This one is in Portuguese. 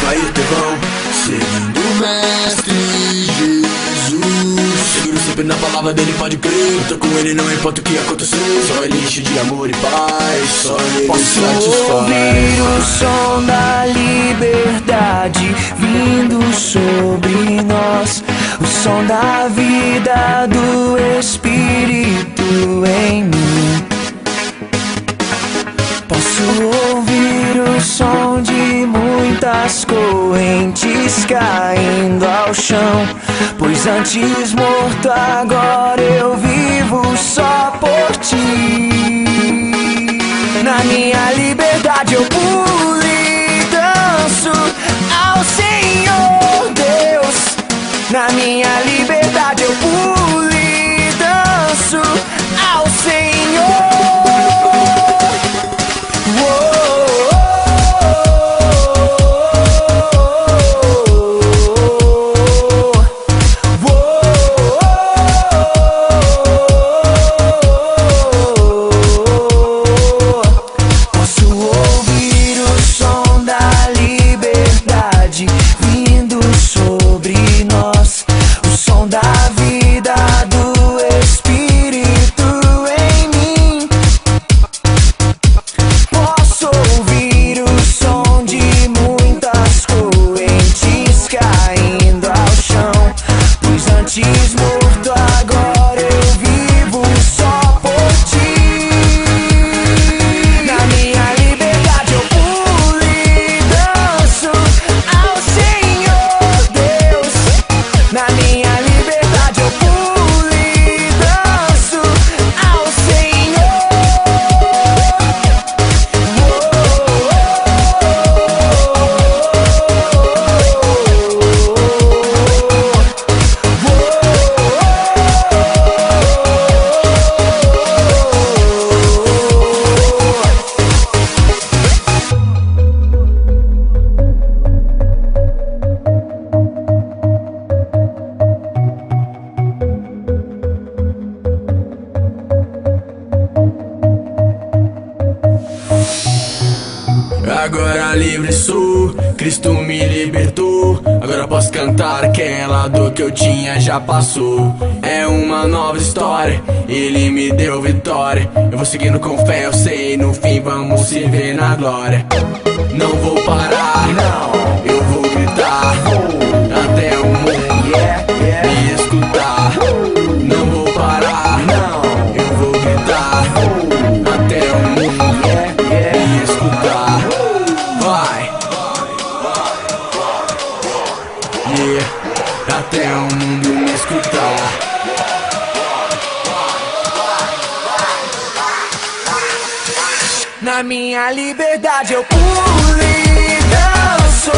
vai ter vão, seguindo o Mestre Jesus. Seguro sempre na palavra dele, pode crer. Tô com ele, não importa o que acontecer. Só ele enche de amor e paz, só ele satisfaz. Ouvir o som da liberdade vindo sobre nós, o som da vida do Espírito em mim. Posso ouvir o som de muitas correntes caindo ao chão, pois antes morto agora eu vivo só por ti. Na minha liberdade eu pulo e danço ao Senhor Deus. Na minha liberdade eu pulo e danço ao Senhor. Vindo sobre nós, o som da vida do Espírito em mim. Posso ouvir o som de muitas correntes caindo ao chão, pois antes morto agora eu vivo só por ti. Na minha liberdade eu pulo e danço ao Senhor Deus. Na minha liberdade eu pulo e danço ao Senhor. Agora livre sou, Cristo me libertou. Agora posso cantar aquela dor que eu tinha já passou. É uma nova história, Ele me deu vitória. Eu vou seguindo com fé, eu sei, no fim vamos se ver na glória. Não vou parar, não, eu vou gritar até o mundo me escutar. Não vou parar, não, eu vou gritar até o mundo me escutar. Vai, até o mundo me escutar. Na minha liberdade eu pulo e danço